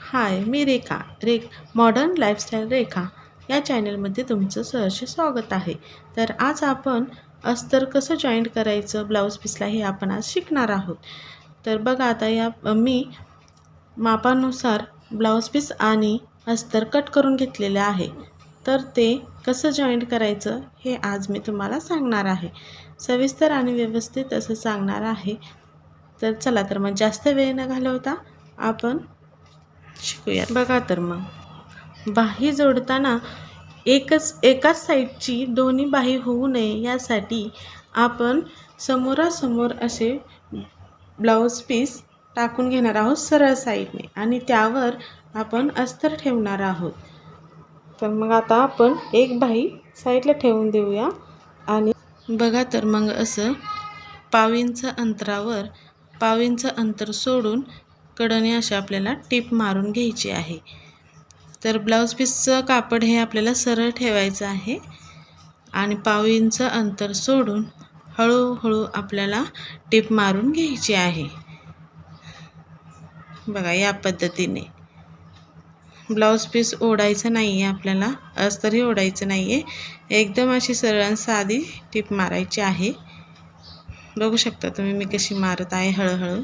हाय, मी modern lifestyle रेखा या चॅनलमध्ये तुमचं सहर्ष स्वागत आहे. तर आज आपण अस्तर कसं जॉईंट करायचं ब्लाऊज पीसला हे आपण आज शिकणार आहोत. तर बघा आता मी मापानुसार ब्लाऊज पीस आणि अस्तर कट करून घेतलेले आहे. तर ते कसं जॉईंट करायचं हे आज मी तुम्हाला सांगणार आहे. सविस्तर आणि व्यवस्थित असं सांगणार आहे. तर चला तर मग जास्त वेळ न घालवता आपण शिकूया. बघा तर मग बाही जोडताना एकाच साईडची दोन्ही बाही होऊ नये यासाठी आपण समोरासमोर असे ब्लाऊज पीस टाकून घेणार आहोत सरळ साईडने आणि त्यावर आपण अस्तर ठेवणार आहोत. तर मग आता आपण एक बाही साईडला ठेवून देऊया आणि बघा तर मग असं पाव इंच अंतर सोडून कडेने असे आपल्याला टीप मारून घ्यायची आहे. तर ब्लाऊज पीसचं कापड हे आपल्याला सरळ ठेवायचं आहे आणि पाव इंच अंतर सोडून हळूहळू आपल्याला टीप मारून घ्यायची आहे. बघा या पद्धतीने ब्लाऊज पीस ओढायचं नाही आहे, आपल्याला अस्तरही ओढायचं नाही आहे. एकदम अशी सरळ साधी टीप मारायची आहे. बघू शकता तुम्ही मी कशी मारत आहे हळूहळू.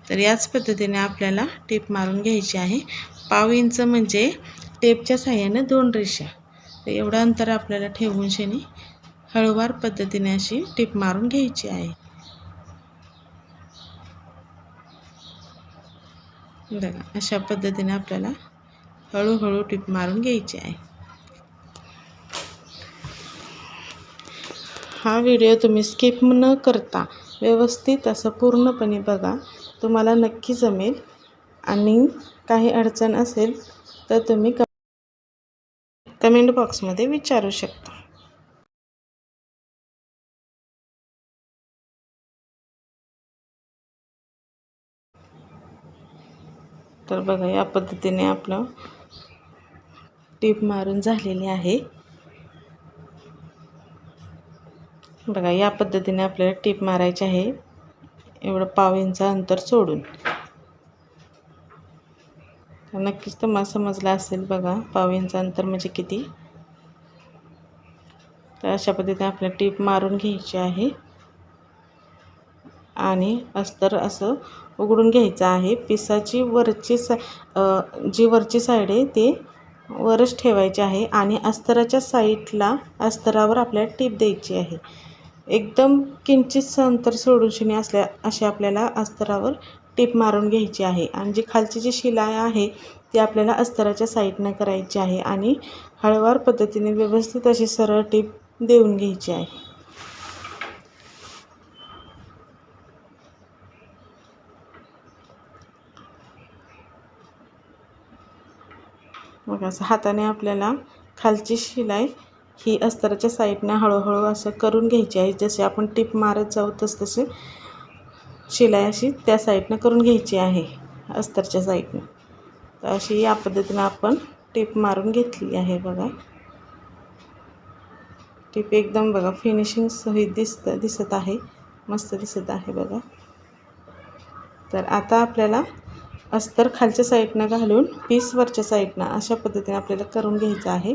तर याच पद्धतीने आपल्याला टीप मारून घ्यायची आहे. पाव इंच म्हणजे टेपच्या साहाय्याने 2 रेषा. तर एवढं अंतर आपल्याला ठेवून शेणी हळूवार पद्धतीने अशी टीप मारून घ्यायची आहे. बघा अशा पद्धतीने आपल्याला हळूहळू टीप मारून घ्यायची आहे. हा व्हिडिओ तुम्ही स्किप न करता व्यवस्थित असं पूर्णपणे बघा, तुम्हाला नक्की जमेल. आणि काही अडचण असेल तर तुम्ही कमेंट बॉक्समध्ये विचारू शकता. तर बघा या पद्धतीने आपलं टीप मारून झालेली आहे. बघा या पद्धतीने आपल्याला टीप मारायची आहे, एवढं पाव इंच अंतर सोडून. नक्कीच तुम्हाला समजलं असेल. बघा पाव इंच अंतर म्हणजे किती. तर अशा पद्धतीने आपल्याला टीप मारून घ्यायची आहे आणि अस्तर असं उघडून घ्यायचं आहे. पिसाची जी वरची साईड आहे ते वरच ठेवायची आहे आणि अस्तरावर आपल्याला टीप द्यायची आहे. एकदम किंचित अंतर सोडून अशी आपल्याला अस्तरावर टीप मारून घ्यायची आहे. आणि खालची जी शिलाई आहे ती आपल्याला अस्तराच्या साईडनं करायची आहे आणि हळूवार पद्धतीने व्यवस्थित अशी सरळ टीप देऊन घ्यायची आहे. मग असं हाताने आपल्याला खालची शिलाई ही अस्तराच्या साईडनं हळूहळू असं करून घ्यायची आहे. जसे आपण टीप मारत जाऊ तसे शिलाई अशी त्या साईडनं करून घ्यायची आहे अस्तरच्या साईडनं. तर अशी या पद्धतीनं आपण टीप मारून घेतली आहे. बघा टीप एकदम बघा फिनिशिंग सहित दिसत आहे, मस्त दिसत आहे बघा. तर आता आपल्याला अस्तर खालच्या साईडनं घालून पीस वरच्या साईडनं अशा पद्धतीने आपल्याला करून घ्यायचं आहे.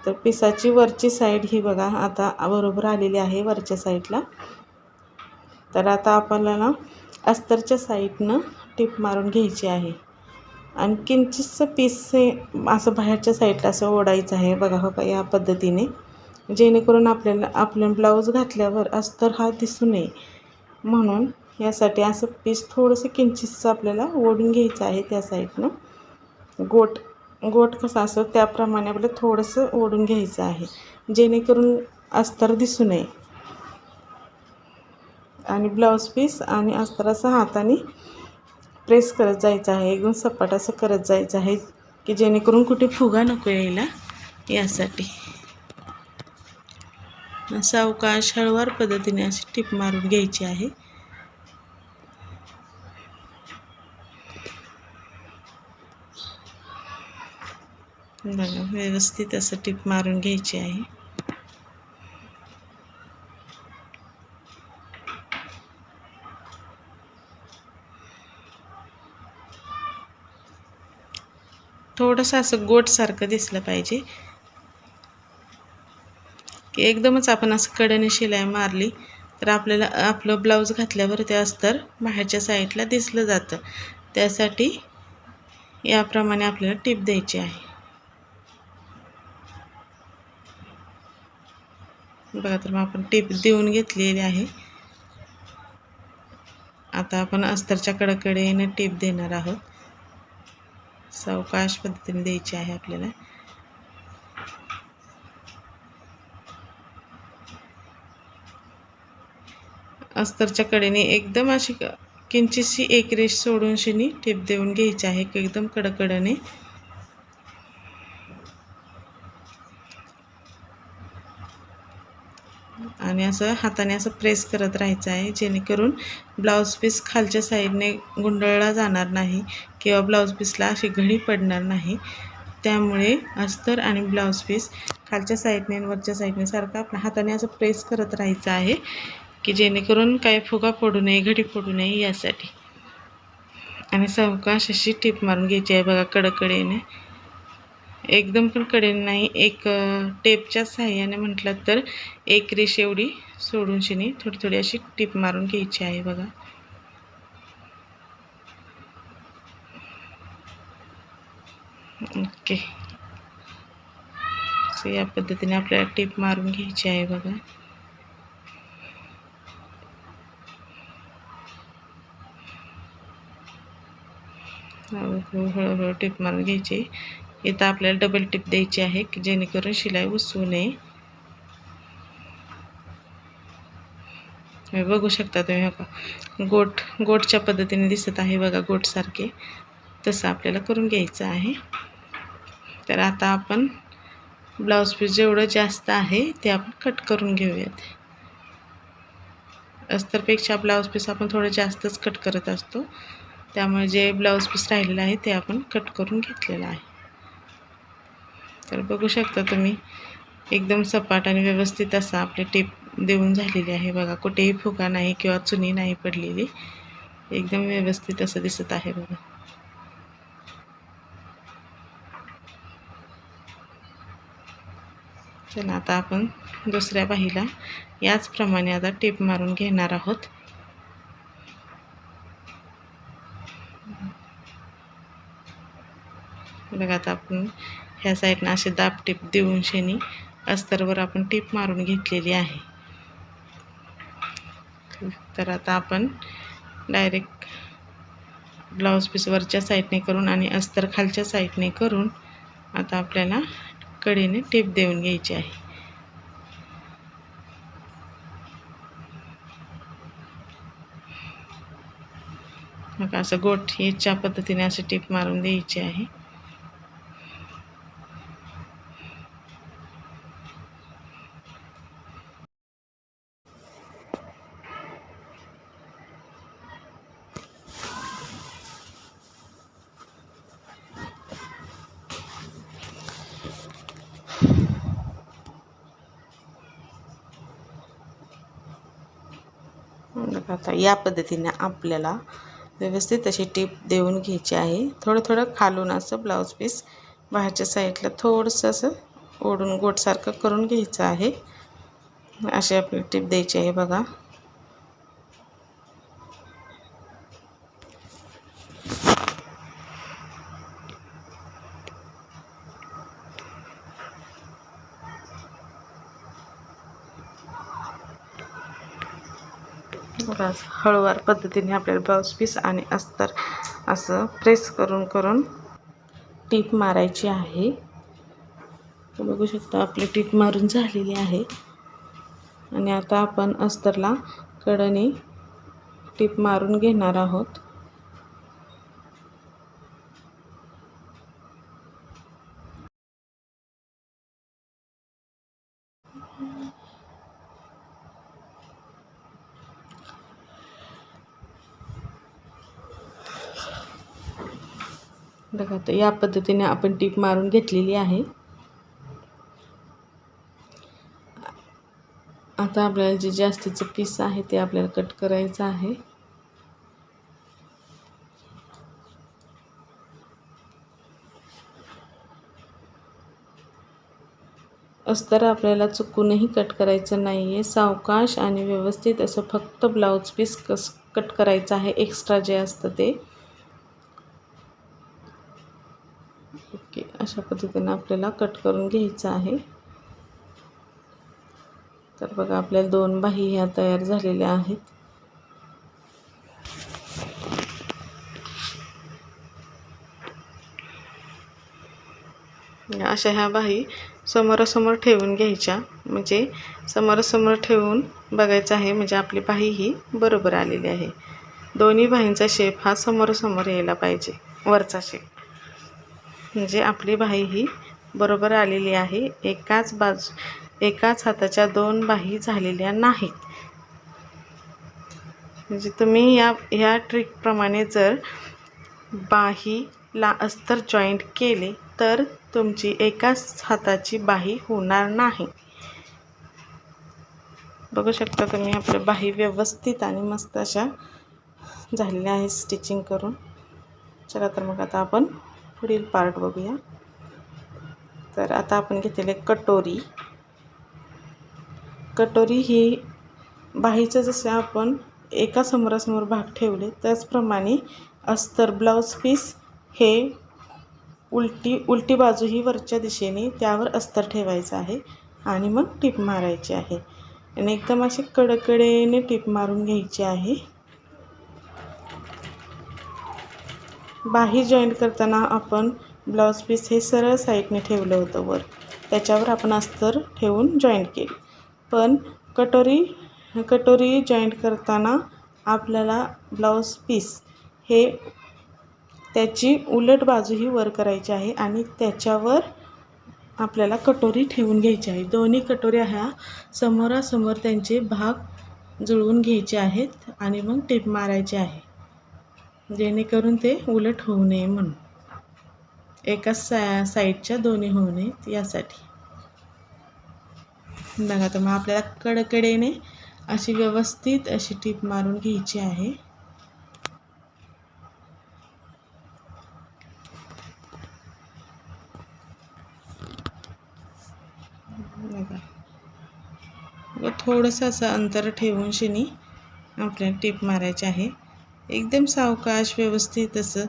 तर पिसाची वरची साईड ही बघा आता बरोबर आलेली आहे वरच्या साईडला. तर आता आपल्याला अस्तरच्या साईडनं टीप मारून घ्यायची आहे आणि किंचितचं पीस असं बाहेरच्या साईडला असं ओढायचं आहे. बघा हो का या पद्धतीने, जेणेकरून आपलं ब्लाऊज घातल्यावर अस्तर हा दिसू नये म्हणून यासाठी असं पीस थोडंसं किंचितचं आपल्याला ओढून घ्यायचं आहे. त्या साईडनं गोट कसा असतो त्याप्रमाणे आपल्याला थोडंसं ओढून घ्यायचं आहे, जेणेकरून अस्तर दिसू नये. आणि ब्लाऊज पीस आणि अस्तराचा हाताने प्रेस करत जायचं आहे, एकदम सपाट असं करत जायचं आहे की जेणेकरून कुठे फुगा नको यायला यासाठी. सावकाश हळूवार पद्धतीने अशी टीप मारून घ्यायची आहे. बघा व्यवस्थित असं टीप मारून घ्यायची आहे. थोडंसं असं गोटसारखं दिसलं पाहिजे की एकदमच आपण असं कडेने शिलाई मारली तर आपल्याला आपलं ब्लाऊज घातल्यावर ते अस्तर बाहेरच्या साईडला दिसलं जातं. त्यासाठी याप्रमाणे आपल्याला टीप द्यायची आहे. बघा, तर मग आपण टीप देऊन घेतलेली आहे. आता आपण अस्तरच्या कडेने टीप देणार आहोत. सावकाश पद्धतीने द्यायची आहे आपल्याला. अस्तरच्या कडेने एकदम अशी किंचितशी एक रेष सोडून शिनी टीप देऊन घ्यायची आहे एकदम कडकडने. आणि असं हाताने असं प्रेस करत राहायचं आहे जेणेकरून ब्लाऊज पीस खालच्या साईडने गुंडळला जाणार नाही किंवा ब्लाऊज पीसला अशी घडी पडणार नाही. त्यामुळे अस्तर आणि ब्लाऊज पीस खालच्या साईडने आणि वरच्या साईडने सारखं आपल्या हाताने असं प्रेस करत राहायचं आहे की जेणेकरून काही फुगा पडू नये, घडी पडू नये यासाठी. आणि सावकाश अशी टीप मारून घ्यायची आहे बघा कडकडेने. एकदम पण कडेने नाही, एक टेपच्या साहाय्याने म्हटलं तर एक रेष एवढी सोडून शिनी थोडी थोडी अशी टीप मारून घ्यायची आहे बघा. ओके, सो या पद्धतीने आपल्याला टीप मारून घ्यायची आहे बघा. हळूहळू टीप मारून घ्यायची. इथं आपल्याला डबल टीप द्यायची आहे की जेणेकरून शिलाई उसवू नये. बघू शकता तुम्ही बघा, गोटच्या पद्धतीने दिसत आहे बघा, गोटसारखे. तसं आपल्याला करून घ्यायचं आहे. तर आता आपण ब्लाऊज पीस जेवढं जास्त आहे ते आपण कट करून घेऊयात. अस्तरपेक्षा ब्लाऊज पीस आपण थोडं जास्तच कट करत असतो. त्यामुळे जे ब्लाऊज पीस राहिलेलं आहे ते आपण कट करून घेतलेलं आहे. तर बघू शकता तुम्ही एकदम सपाट आणि व्यवस्थित असं आपली टीप देऊन झालेली आहे बघा. कुठेही फुगा नाही किंवा चुनी नाही पडलेली. एकदम व्यवस्थित असं दिसत आहे बघा. चला, आता आपण दुसऱ्या बाहीला याचप्रमाणे आता टीप मारून घेणार आहोत. बघा, आता आपण ह्या साईडनं असे दाब टीप देऊन शेनी अस्तरवर आपण टीप मारून घेतलेली आहे. तर आता आपण डायरेक्ट ब्लाऊज पीस वरच्या साईडने करून आणि अस्तर खालच्या साईडने करून आता आपल्याला कडेने टीप देऊन घ्यायची आहे. मग असं गोट याच्या पद्धतीने असे टीप मारून द्यायची आहे. आता या पद्धतीने आपल्याला व्यवस्थित अशी टीप देऊन घ्यायची आहे. थोडं थोडं खालून असं ब्लाऊज पीस बाहेरच्या साईडला थोडंसं असं ओढून गोटसारखं करून घ्यायचं आहे. अशी आपली टीप द्यायची आहे बघा. हळूवार पद्धतीने आपल्याला ब्लाऊज पीस आणि अस्तर असं प्रेस करून करून टीप मारायची आहे. तर बघू शकता आपली टीप मारून झालेली आहे. आणि आता आपण अस्तरला कडेने टीप मारून घेणार आहोत. बघा, तर या पद्धतीने आपण टीप मारून घेतलेली आहे. आता आपल्याला जे जास्तीचं पीस आहे ते आपल्याला कट करायचं आहे. अस्तर आपल्याला चुकूनही कट करायचं नाही आहे. सावकाश आणि व्यवस्थित असं फक्त ब्लाऊज पीस कट करायचं आहे, एक्स्ट्रा जे असतं ते. ओके, अशा पद्धतीने आपल्याला कट करून घ्यायचं आहे. तर बघा, आपल्याला 2 बाही ह्या तयार झालेल्या आहेत. अशा ह्या बाही समोरासमोर ठेवून घ्यायच्या, म्हणजे समोरासमोर ठेवून बघायचं आहे, म्हणजे आपली बाही ही बरोबर आलेली आहे. दोन्ही बाहींचा शेप हा समोरासमोर यायला पाहिजे, वरचा शेप, म्हणजे आपली बाही ही बरोबर आलेली आहे. एकाच हाताच्या 2 बाही झालेल्या नाहीत. म्हणजे तुम्ही ह्या ट्रिकप्रमाणे जर बाहीला अस्तर जॉईंट केले तर तुमची एकाच हाताची बाही होणार नाही. बघू शकता तुम्ही, आपल्या बाही व्यवस्थित आणि मस्त अशा झालेल्या आहेत स्टिचिंग करून. चला तर मग आता आपण पुढील पार्ट बघूया. तर आता आपण घेतलेले कटोरी ही बाहीचं जसं आपण एका समोरासमोर भाग ठेवले त्याचप्रमाणे अस्तर ब्लाऊज पीस हे उलटी बाजू ही वरच्या दिशेने त्यावर अस्तर ठेवायचं आहे आणि मग टीप मारायची आहे. आणि एकदम अशी कडेकडेने टीप मारून घ्यायची आहे. बाही जॉईंट करताना आपण ब्लाऊज पीस हे सरळ साईडने ठेवलं होतं वर, त्याच्यावर आपण अस्तर ठेवून जॉईंट केली. पण कटोरी जॉईंट करताना आपल्याला ब्लाऊज पीस हे त्याची उलट बाजू ही वर करायची आहे आणि त्याच्यावर आपल्याला कटोरी ठेवून घ्यायची आहे. दोन्ही कटोऱ्या ह्या समोरासमोर त्यांचे भाग जुळवून घ्यायचे आहेत आणि मग टीप मारायचे आहे, जेणेकरून ते उलट होऊ नये म्हणून, एकाच साईडच्या दोन्ही होऊ नयेत यासाठी. बघा, तर मग आपल्याला कडेकडेने अशी व्यवस्थित अशी टीप मारून घ्यायची आहे. बघा, थोडंसं असं अंतर ठेवून शिनी आपल्याला टीप मारायची आहे. एकदम सावकाश व्यवस्थित असं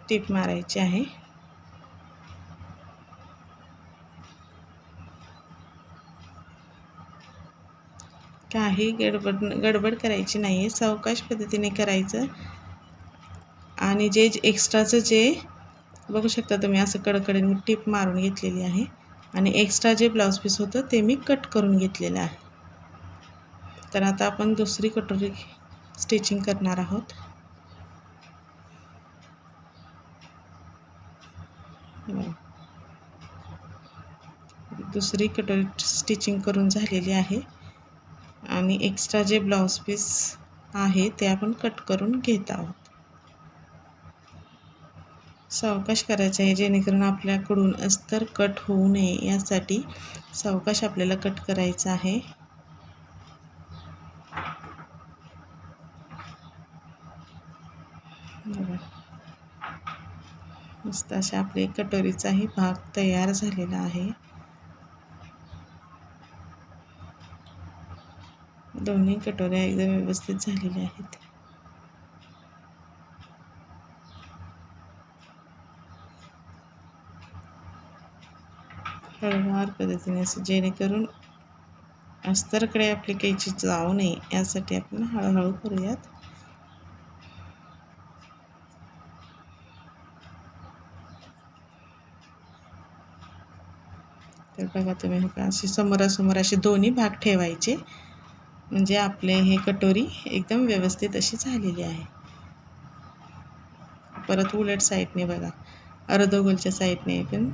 टीप मारायची आहे. काही गडबड करायची नाही आहे, सावकाश पद्धतीने करायचं. आणि जे एक्स्ट्राचं जे बघू शकता तुम्ही, असं कडकडे टीप मारून घेतलेली आहे आणि एक्स्ट्रा जे ब्लाऊज पीस होतं ते मी कट करून घेतलेलं आहे. तर आता आपण दुसरी कटोरी स्टिचिंग करणार आहोत. दुसरी कटोरी स्टिचिंग करून झालेली आहे आणि एक्स्ट्रा जे ब्लाऊज पीस आहे ते आपण कट करून घेत आहोत. सावकाश करायचं आहे, जेणेकरून आपल्याकडून अस्तर कट होऊ नये यासाठी सावकाश आपल्याला कट करायचं आहे. मस्त अशा आपल्या कटोरीचाही भाग तयार झालेला आहे. दोन्ही कटोऱ्या एकदम व्यवस्थित झालेल्या आहेत. हळूवार पद्धतीने असं, जेणेकरून अस्तरकडे आपली कैची जाऊ नये यासाठी आपण हळूहळू करूयात. तर बघा तुम्ही, असे समोरासमोर असे दोन्ही भाग ठेवायचे, म्हणजे आपले हे कटोरी एकदम व्यवस्थित अशी झालेली आहे. परत उलट साईडने बघा, अर्धगोलच्या साईडने पण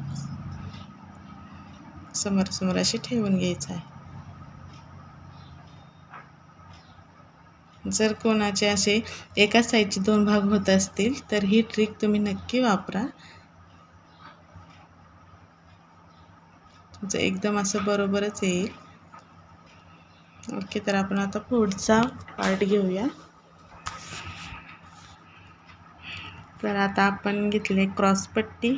समोरासमोर अशी ठेवून घ्यायचं आहे. जर कोणाचे असे एकाच साईडचे 2 भाग होत असतील तर ही ट्रिक तुम्ही नक्की वापरा. तुमचं एकदम असं बरोबरच येईल. ओके, तर आपण आता पुढचा पार्ट घेऊया. तर आता आपण घेतले क्रॉस पट्टी.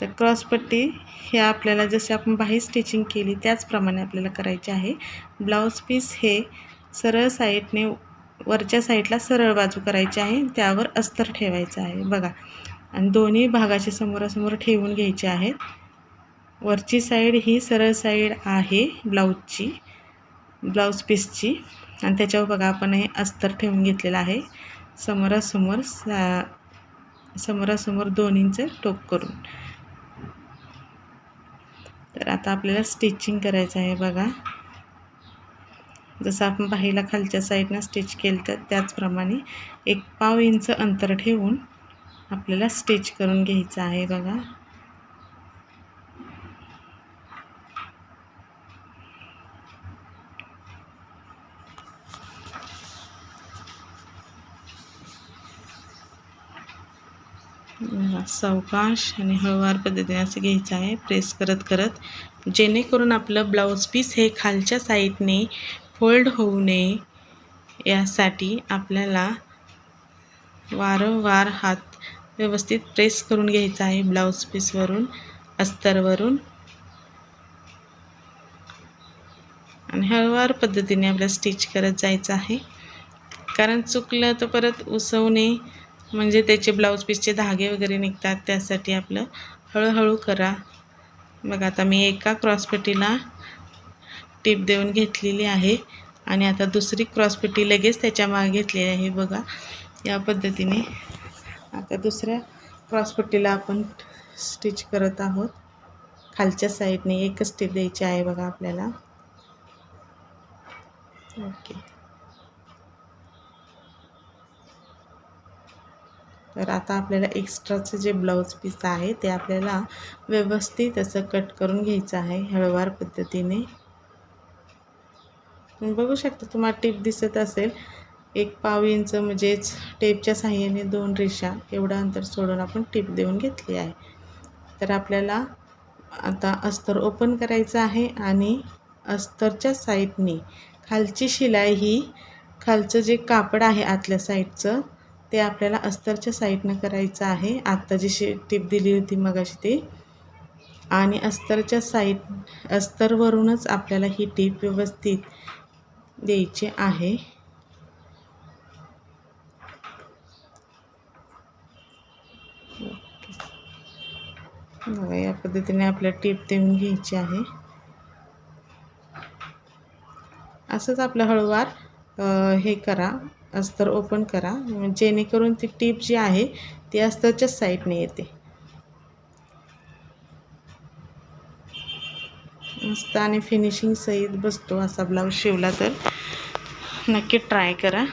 तर क्रॉसपट्टी हे आपल्याला जसे आपण बाही स्टिचिंग केली त्याचप्रमाणे आपल्याला करायचे आहे. ब्लाऊज पीस हे सरळ साईडने वरच्या साईडला सरळ बाजू करायची आहे, त्यावर अस्तर ठेवायचं आहे बघा. आणि दोन्ही भागाचे समोरासमोर ठेवून घ्यायचे आहेत. वरची साईड ही सरळ साईड आहे ब्लाऊजची, ब्लाऊज पीसची, आणि त्याच्यावर बघा आपण हे अस्तर ठेवून घेतलेलं आहे समोरासमोर 2 इंच टोक करून. तर आता आपल्याला स्टिचिंग करायचं आहे बघा. जसं आपण बाहीला खालच्या साईडनं स्टिच केलं तर त्याचप्रमाणे 1/2 इंच अंतर ठेवून आपल्याला स्टिच करून घ्यायचं आहे बघा. सावकाश आणि हळूवार पद्धतीने असं घ्यायचं आहे, प्रेस करत करत, जेणेकरून आपलं ब्लाऊज पीस हे खालच्या साईडने फोल्ड होऊ नये यासाठी आपल्याला वारंवार हात व्यवस्थित प्रेस करून घ्यायचा आहे ब्लाऊज पीसवरून, अस्तरवरून, आणि हळूवार पद्धतीने आपल्याला स्टिच करत जायचं आहे. कारण चुकलं तर परत उसवणे म्हणजे त्याचे ब्लाऊज पीसचे धागे वगैरे निघतात, त्यासाठी आपलं हळूहळू करा. बघा आता मी एका क्रॉसपट्टीला टीप देऊन घेतलेली आहे आणि आता दुसरी क्रॉसपट्टी लगेच त्याच्या मागे घेतलेली आहे बघा. या पद्धतीने आता दुसऱ्या क्रॉसपट्टीला आपण स्टिच करत आहोत. खालच्या साईडने एकच टीप द्यायची आहे बघा आपल्याला. ओके. तर आता आपल्याला एक्स्ट्राचं जे ब्लाऊज पीस आहे ते आपल्याला व्यवस्थित असं कट करून घ्यायचं आहे हळूवार पद्धतीने. बघू शकता, तुम्हाला टीप दिसत असेल, 1/2 इंच म्हणजेच टेपच्या साहाय्याने 2 रेषा एवढं अंतर सोडून आपण टीप देऊन घेतली आहे. तर आपल्याला आता अस्तर ओपन करायचं आहे आणि अस्तरच्या साईडने खालची शिलाई ही खालचं जे कापड आहे आतल्या साईडचं ते आपल्याला अस्तरच्या साईडनं करायचं आहे. आत्ता जी टीप दिली होती मगाशी ते, आणि अस्तरवरूनच आपल्याला ही टीप व्यवस्थित द्यायची आहे. बघा या पद्धतीने आपल्याला टीप देऊन घ्यायची आहे. असंच आपलं हळूवार हे करा, अस्तर ओपन करा, जेणेकरून ती टीप जी आहे ती अस्तरच्या साईडने येते. मस्त आणि फिनिशिंग सहित बसतो असा ब्लाऊज शिवला तर नक्की ट्राय करा.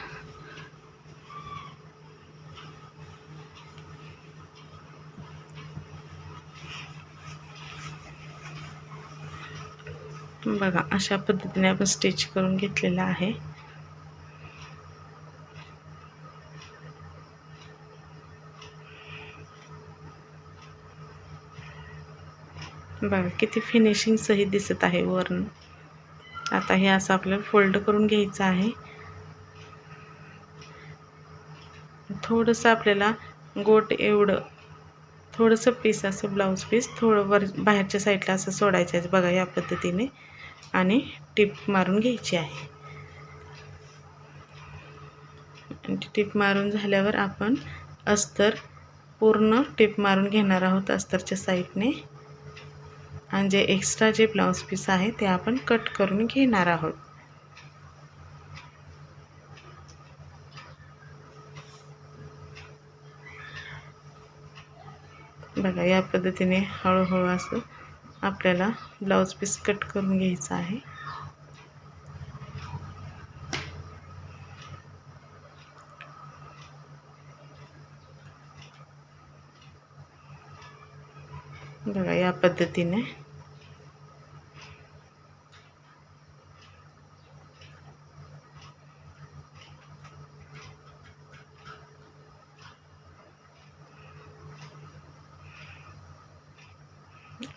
बघा अशा पद्धतीने आपण स्टिच करून घेतलेला आहे. बघा किती फिनिशिंग सहित दिसत आहे वरून. आता हे असं आपल्याला फोल्ड करून घ्यायचं आहे. थोडंसं आपल्याला गोट एवढं थोडंसं पीस असं ब्लाऊज पीस थोडं वर बाहेरच्या साईडला असं सोडायचं आहे बघा या पद्धतीने, आणि टीप मारून घ्यायची आहे. आणि टीप मारून झाल्यावर आपण अस्तर पूर्ण टीप मारून घेणार आहोत अस्तरच्या साईडने, आणि जे एक्स्ट्रा जे ब्लाऊज पीस आहे ते आपण कट करून घेणार आहोत. बघा या पद्धतीने हळूहळू असं आपल्याला ब्लाऊज पीस कट करून घ्यायचं आहे. बघा या पद्धतीने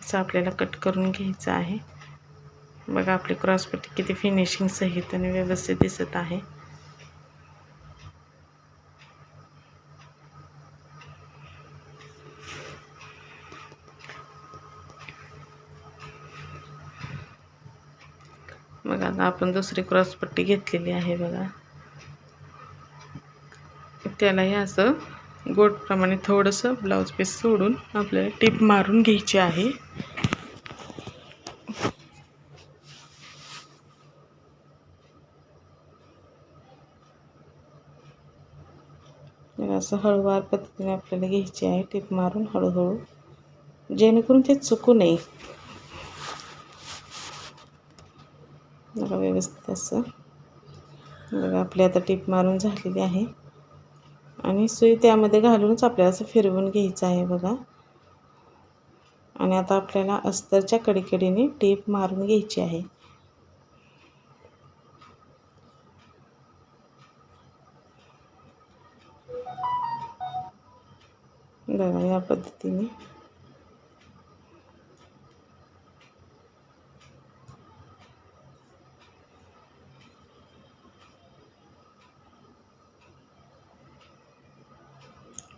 असं आपल्याला कट करून घ्यायचं आहे. बघा आपली क्रॉसपट्टी किती फिनिशिंग सहित आणि व्यवस्थित दिसत आहे. बघा आता आपण दुसरी क्रॉसपट्टी घेतलेली आहे बघा. त्यालाही असं गोटप्रमाणे थोडंसं ब्लाऊज पीस सोडून आपल्याला टिप मारून घ्यायची आहे. असं हळूवार पद्धतीने आपल्याला घ्यायची आहे टिप मारून हळूहळू, जेणेकरून ते चुकू नये. बघा व्यवस्थित असं बघा आपली आता टिप मारून झालेली आहे आणि सुई त्यामध्ये घालूनच आपल्याला असं फिरवून घ्यायचं आहे बघा. आणि आता आपल्याला अस्तरच्या कडेकडेने टिप मारून घ्यायची आहे. बघा या पद्धतीने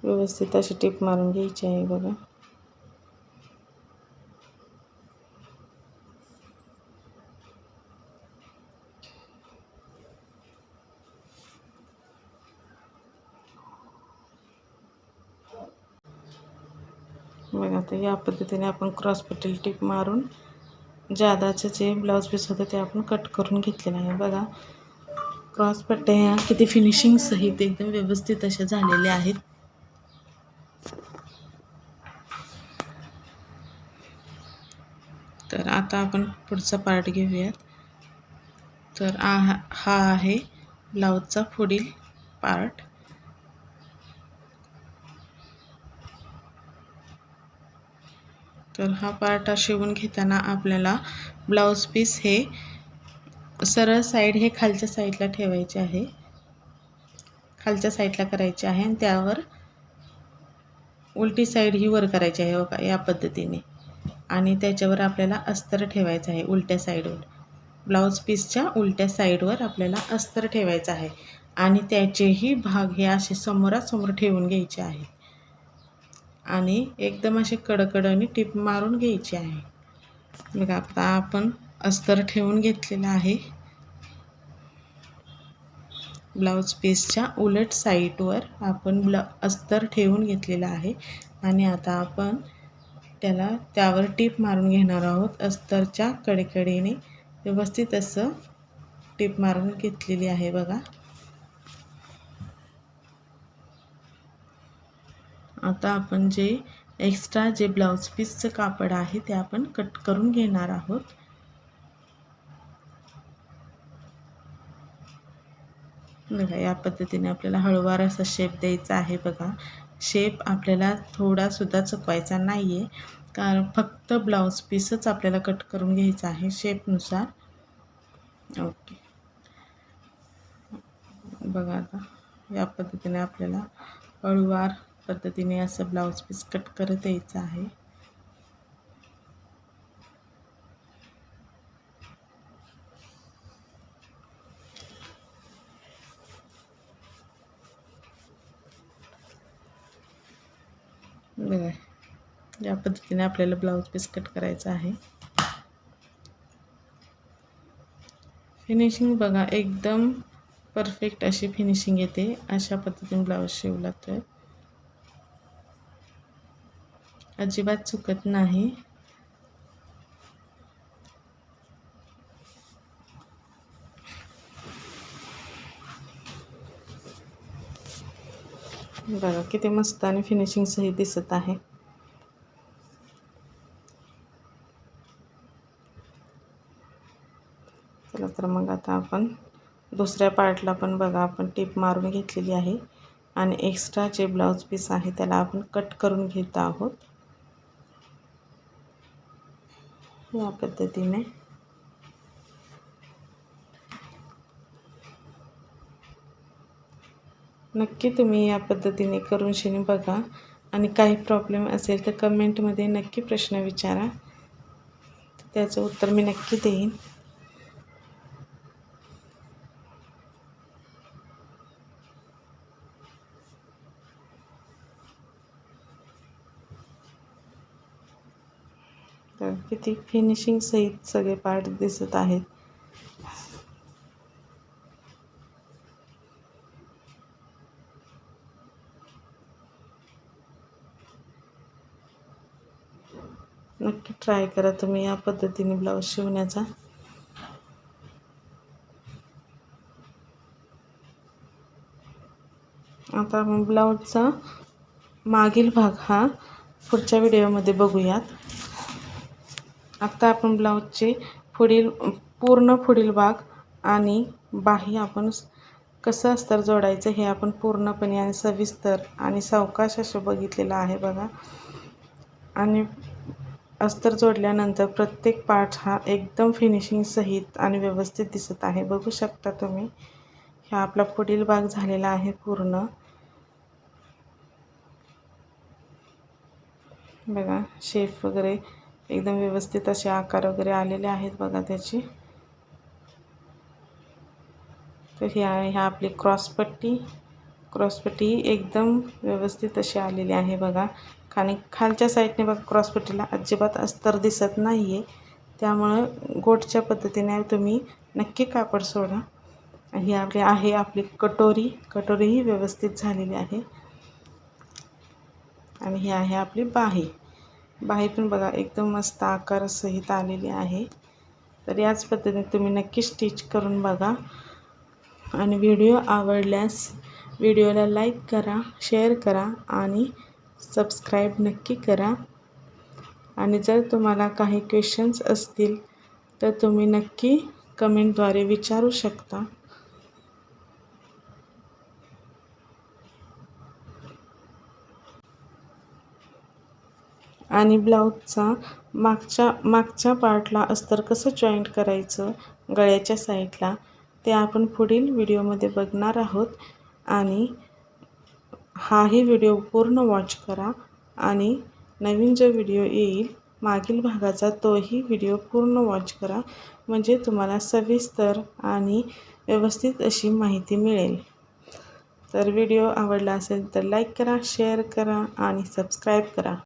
व्यवस्थित अशी टिप मारून घ्यायची आहे बघा. बघा आता या पद्धतीने आपण क्रॉसपट्टीला टिप मारून जादाचं जे ब्लाऊज पीस होतं ते आपण कट करून घेतलेलं आहे. बघा क्रॉसपट्ट्या ह्या किती फिनिशिंग सहित एकदम व्यवस्थित अशा झालेल्या आहेत. तर आता आपण पुढचा पार्ट घेऊयात. तर हा आहे ब्लाऊजचा पुढील पार्ट. तर हा पार्ट शिवून घेताना आपल्याला ब्लाऊज पीस हे सरळ साईड हे खालच्या साईडला ठेवायचे आहे, खालच्या साईडला करायचे आहे आणि त्यावर उलटी साईड ही वर करायची आहे बघा या पद्धतीने. आणि त्याच्यावर आपल्याला अस्तर ठेवायचं आहे उलट्या साईडवर, ब्लाऊज पीसच्या उलट्या साईडवर आपल्याला अस्तर ठेवायचं आहे आणि त्याचेही भाग हे असे समोरासमोर ठेवून घ्यायचे आहे आणि एकदम असे कडकडने टिप मारून घ्यायची आहे. बघा आता आपण अस्तर ठेवून घेतलेला आहे ब्लाऊज पीसच्या उलट साईडवर आपण अस्तर ठेवून घेतलेला आहे आणि आता आपण त्यावर टिप मारून घेणार आहोत. अस्तरच्या कडेकडेने व्यवस्थित असं टिप मारून घेतलेली आहे बघा. आता आपण जे एक्स्ट्रा जे ब्लाऊज पीसचं कापड आहे ते आपण कट करून घेणार आहोत. बघा या पद्धतीने आपल्याला हळूवार असा शेप द्यायचा आहे बघा. शेप आपल्याला थोडासुद्धा चुकवायचा नाही आहे, कारण फक्त ब्लाऊज पीसच आपल्याला कट करून घ्यायचा आहे शेपनुसार. ओके बघा आता या पद्धतीने आपल्याला हळूवार पद्धतीने असं ब्लाऊज पीस कट करत यायचं आहे. बघा या पद्धतीने आपल्याला ब्लाऊज पीस कट करायचा आहे. फिनिशिंग बघा एकदम परफेक्ट अशी फिनिशिंग येते अशा पद्धतीने ब्लाऊज शिवला तर अजिबात चुकत नाही. बघा किती मस्त आणि फिनिशिंग सहित दिसत आहे. चला तर मग आता आपण दुसऱ्या पार्टला पण बघा आपण टिप मारून घेतलेली आहे आणि एक्स्ट्रा जे ब्लाऊज पीस आहे त्याला आपण कट करून घेत आहोत या पद्धतीने. नक्की तुम्ही या पद्धतीने करून शिनी बघा आणि काही प्रॉब्लेम असेल तर कमेंटमध्ये नक्की प्रश्न विचारा, त्याचं उत्तर मी नक्की देईन. तर किती फिनिशिंग सहित सगळे पार्ट दिसत आहेत. नक्की ट्राय करा तुम्ही या पद्धतीने ब्लाऊज शिवण्याचा. आता आपण ब्लाऊजचा मागील भाग हा पुढच्या व्हिडिओमध्ये बघूयात. आता आपण ब्लाऊजचे पूर्ण पुढील भाग आणि बाही आपण कसं अस्तर जोडायचं हे आपण पूर्णपणे आणि सविस्तर आणि सावकाश असं बघितलेलं आहे बघा. आणि अस्तर जोडल्यानंतर प्रत्येक पार्ट हा एकदम फिनिशिंग सहित आणि व्यवस्थित दिसत आहे. बघू शकता तुम्ही. हा आपला पुढील भाग झालेला आहे पूर्ण. बघा शेप वगैरे एकदम व्यवस्थित असे आकार वगैरे आलेले आहेत बघा त्याची. तर ही आहे ह्या आपली क्रॉसपट्टी एकदम व्यवस्थित अशी आलेली आहे बघा. खालच्या साईडने बघा क्रॉसपट्टीला अजिबात अस्तर दिसत नाही आहे. त्यामुळं गोटच्या पद्धतीने तुम्ही नक्की कापड सोडा. ही आपली कटोरीही व्यवस्थित झालेली आहे. आणि ही आहे आपली बाही पण बघा एकदम मस्त आकारासहित आलेली आहे. तर याच पद्धतीने तुम्ही नक्की स्टिच करून बघा. आणि व्हिडिओ आवडल्यास व्हिडिओला लाईक करा, शेअर करा आणि सबस्क्राईब नक्की करा. आणि जर तुम्हाला काही क्वेश्चन्स असतील तर तुम्ही नक्की कमेंटद्वारे विचारू शकता. आणि ब्लाऊजचा मागच्या पार्टला अस्तर कसं जॉईंट करायचं गळ्याच्या साईडला ते आपण पुढील व्हिडिओमध्ये बघणार आहोत. आणि हाही व्हिडिओ पूर्ण वॉच करा. आणि नवीन जो व्हिडिओ येईल मागील भागाचा तोही व्हिडिओ पूर्ण वॉच करा. म्हणजे तुम्हाला सविस्तर आणि व्यवस्थित अशी माहिती मिळेल. तर व्हिडिओ आवडला असेल तर लाईक करा, शेअर करा आणि सबस्क्राईब करा.